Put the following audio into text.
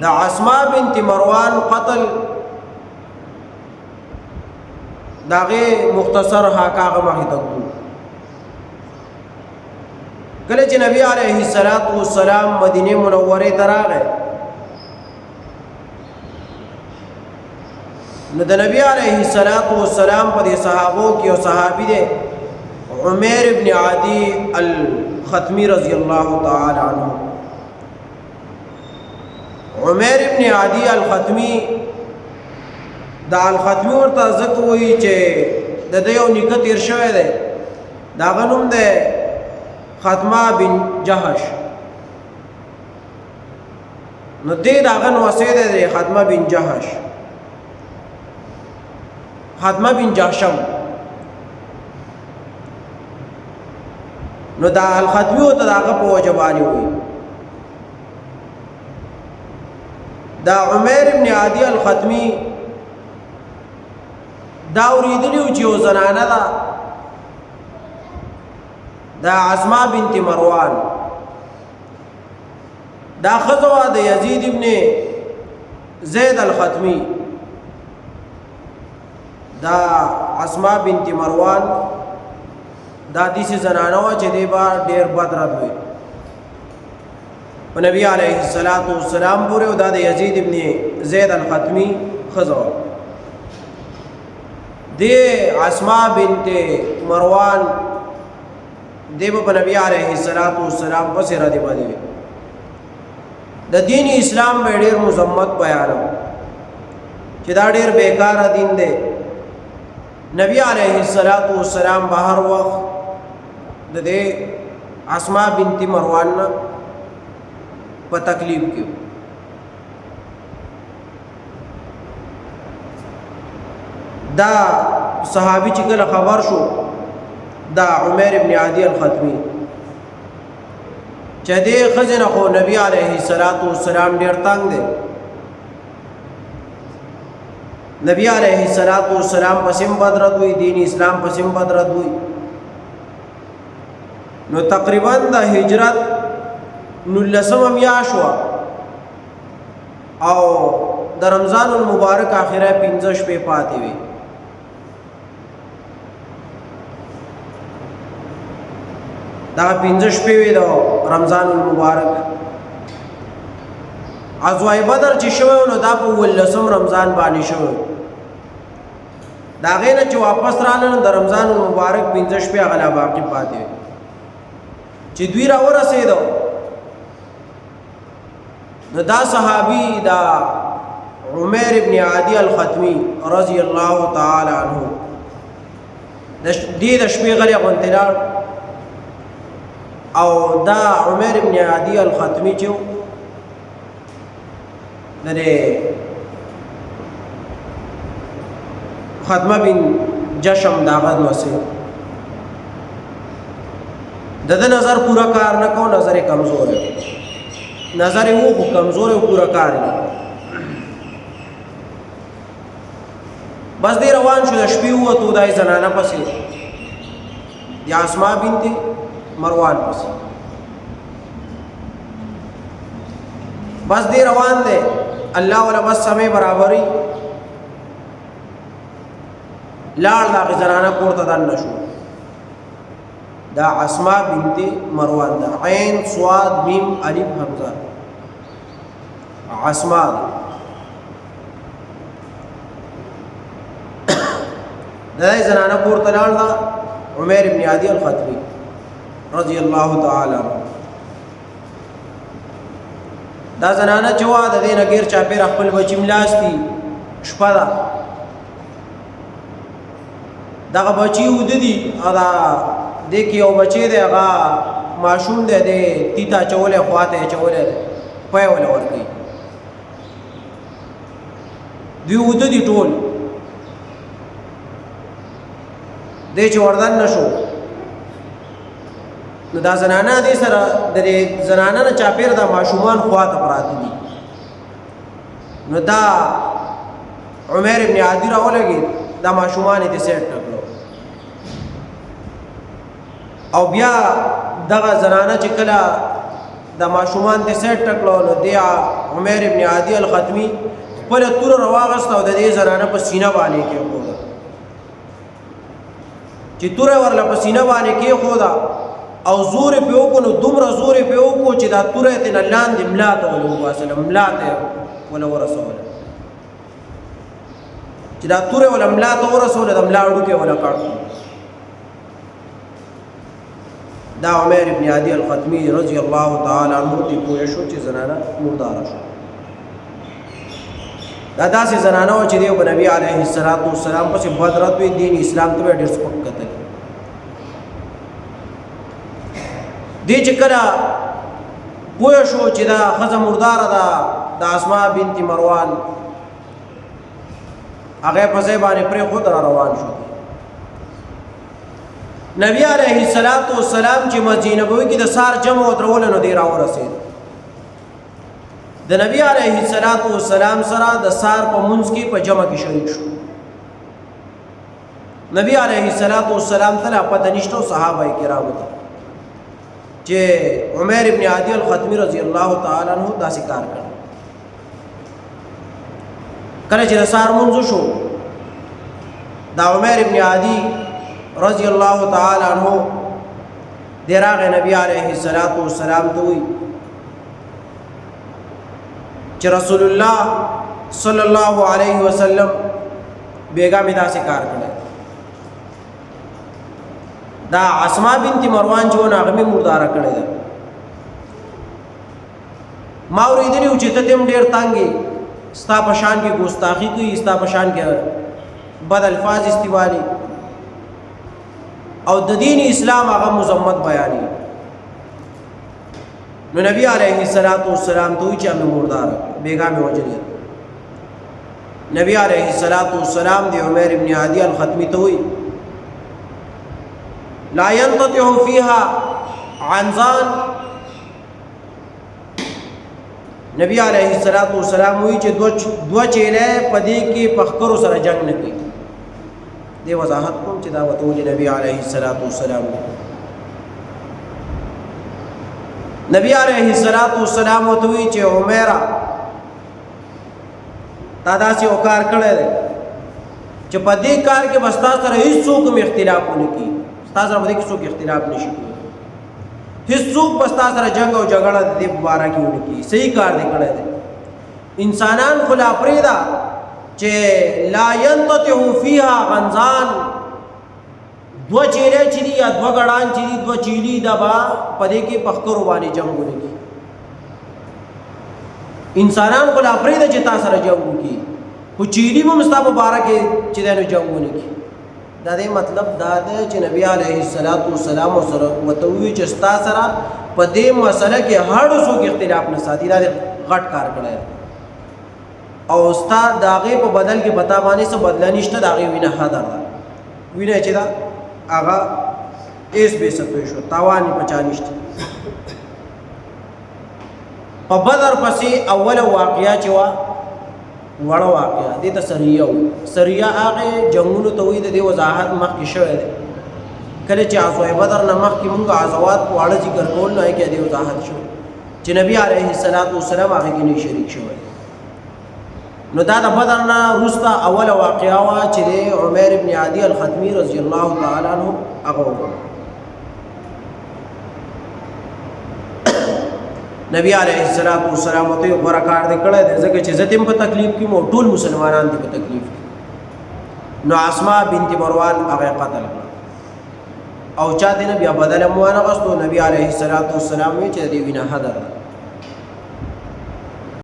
دا اسماء بنت مروان قتل داغه مختصر حقاغه مخې ته کوو. کله چې نبی علیه الصلاۃ والسلام مدینه منوره ته راغی نو د نبی علیه الصلاۃ والسلام په دې صحابو کې او صحابي دی عمیر ابن عدی الختمی رضی الله تعالی عنہ. عمیر ابن عدی الختمی دا الختمی ورته ځکه وایي چې د ده یو نیکه تیر شوی دی د هغه نوم دی ختمه بن جهش. نو دې د هغه نوسی دی ختمه بن جهش، ختمه بن جهشم. نو دا الختمی ورته د هغه په وجه باندې وایي. دا عمیر ابن عدی الختمی دا اوریدلی و چې یو زنانه ده دا اسماء بنت مروان، دا ښځه وه د یزید ابن زید الختمی. دا اسماء بنت مروان دا داسې زنانه وه چې دی به ډېر بد رد وي په نبي علیه الصلاۃ والسلام پورې، او دا د یزید ابن زید الختمی ښځه وه. دی اسماء بنت مروان دی به په نبی علیه الصلاۃ والسلام پسې ردې بدې وي. د دین اسلام به ډېر مذمت بیانو چې دا ډېر بیکاره دین دی. نبی علیه الصلاۃ والسلام به هر وخت د دې اسماء بنت مروان نه په تکلیف کې. دا صحابي چې کله خبر شو دا عمیر ابن عدی الختمی چې دې ښځې نه خو نبی علیه الصلاۃ والسلام ډېر تنګ دی، نبی علیه الصلاۃ والسلام پسې بد رد وي، دین اسلام پسې بد رد وي. نو تقریبا د هجرت 19 میاشت وه او د رمضان المبارک آخره 15 شپې پاتې وي. دا 15 شپې وي د رمضان المبارک. غزوه بدر چې شوی نو دا په 19 رمضان باندې شوی. د هغې نه چې واپس راغله نو د رمضان المبارک 15 شپې هغه لا باقي پاتې وي. چې دوی راورسېدو نو دا صحابي دا عمیر ابن عدی الختمی رضی الله تعالی عنہ دې د شپې غلی غونتی لاړ، او دا عمیر ابن عدی الختمی چې د ختمه بن جشم دا غد نوسی د نظر پورا کار نه کو، نظر کمزور ہے، نظر وہ کمزور ہے، پورا کار نه. بس دی روان شو د شپې ووتو دا زنانه پسې یا اسماء بنت مروان پسې. بس دی روان دی الله ولا بس سمې برابرۍ لاړ دا زنانه کور ته دننه شو. دا اسماء بنت مروان دا عین صاد میم الف حمزه اسماء. دا زنانه کور ته لاړ دا عمیر ابن عدی الختمی رضی الله تعالی عنہ. دا زنانه چې وا د دې نه غیر چاپیر خپل بچی ملاستی شپه ده دغه بچی ودی دا دې کې یو بچی دی هغه ماشوم دی د تیتا چولې خواته چولې پي ولا ورکی دی ودی ټول دې چې وردان نشو. نو دا زنانه دې سره د زنانه نه چاپیر دا ماشومان خواته پراته دي. نو دا عمیر ابن عدی راولګي دا ماشومان دې سیټ کړو، او بیا دغه زنانه چې کله دا ماشومان دې سیټ کړو نو دی عمر ابن عادی الختمی خپل تور رواغست او د دې زنانه په سینه باندې کېښوده چې توره ورله په سینه باندې کېښوده او زور یې پرې وکړو نو دومره زور یې پرې وکړو چې دا توره یې ترېنه لاندې ملا ته ولې وباسله ملا ته یې وله ورسوله چې دا توره وله ملا ته ورسوله د ملا هډوکی وله کړ دا عمر ابن عادی الختمی رضی الله تعالی عنہ ته پوه شو چې زنانه مرداره شو دا داسې زنانه وه چې دی به نبي علیه السلام پسې بدرت وي دین اسلام ته به ډېر سپک کتل دی چې کله پوه شو چې دا ښځه مرداره ده د اسماء بنت مروان هغه په ځای باندې پرېښود را روان شو نبی علیه السلام چې مسجد نبوي کې د سار جمع ودروله نو دی راورسېد د نبی علیه السلام سره د سار په منځ کې په جمع کې شریک شو نبی علیه السلام ته پته نشته صحابه کرامو ته چې عمر ابن عادی الختمی رضی الله تعالی عنہ داسې کار کړ کله چې د سار منځ شو دا عمر ابن عادی رضی الله تعالی عنہ دراغه نبی علیه السلام ته وی چې رسول الله صلی الله علیه وسلم بیگا می داسې کار کړی دا اسماء بنت مروان چې ونه هغه مې مرداره کړی ده ما اورېدلي و چې ته هم ډېر تانګې ستا په شان کې ګستاخي کوي ستا په شان کې بد الفاظ استعمالي او د دین اسلام هغه مذمت بیاني نو نبی علیه السلام ته وی چې مې مردار بیگا مې وجلې نبی علیه السلام دی عمر ابن عادی الختمی ته وی لا ينقطع فيها عنزان نبی علیه السلام وی چې دو چیلې پدې کې پخکرو سره جنگ نه کوي دی وضاحت کوم چې دا وته نبی علیه السلام نبی علیه السلام ته وی چې عمره تا داسې وکار کړی دی چې په دې کار کې بس تا سره هېڅوک هم اختلاف ونه کړي ستا سره په دې کې څوک اختلاف نشي کولی هېڅوک بس تا سره جنګ او جګړه د دې په باره کې ونه کړي صحیح کار دی کړی دی انسانان خو لا پرېږده چې لا ينقطع فيها غنزان دو چیرې چې دي یا دو غړان چې دي دو چیلي دا به په دې کې پخکرو باندې جنګ ونکړي انسانان خو لا پرېږده چې تا سره جنګ وکړي خو چیلي به هم ستا په باره کې چې دی نو جنګ ونکړي دا دی مطلب دا دی چې نبی علیه السلام ورسره ورته ووایي چې ستا سره په دې مسله کې هر څوک اختلاف نه ساتي دا دی غټ کار کړی او ستا د هغې په بدل کې پتا باندې څه بدله نشته د هغې وینه حدر ده وینه چې ده هغه ایس بې څه شو تاوان یې په چا نشته په بدر پسې اوله واقعه چې وه وړه واقعه دې ته سریه و سریه هغې جنګونو ته وایي د دې وضاحت مخکې شوی دی کله چې غزوه بدر نه مخکې مونږ غزوات واړه ذکر کول نو هغې کې دې وضاحت شو چې نبي علیه السلام هغې کې نه شریک شوی نو دا د بدر نه وروسته اوله واقعه وه چې د عمر ابن عادی الختمی رضی الله تعالی عنه هغه وکړه نبی علیه السلام ورته غوره کار دی کړی دی ځکه چې زه هم په تکلیف کې مو ټول مسلمانان دي په تکلیف کې نو اسماء بنت مروان هغه قتل کړه او چا دې نه بیا بدله مو ونه غوښتو نبی علیه السلام وی چې دې وینه حدر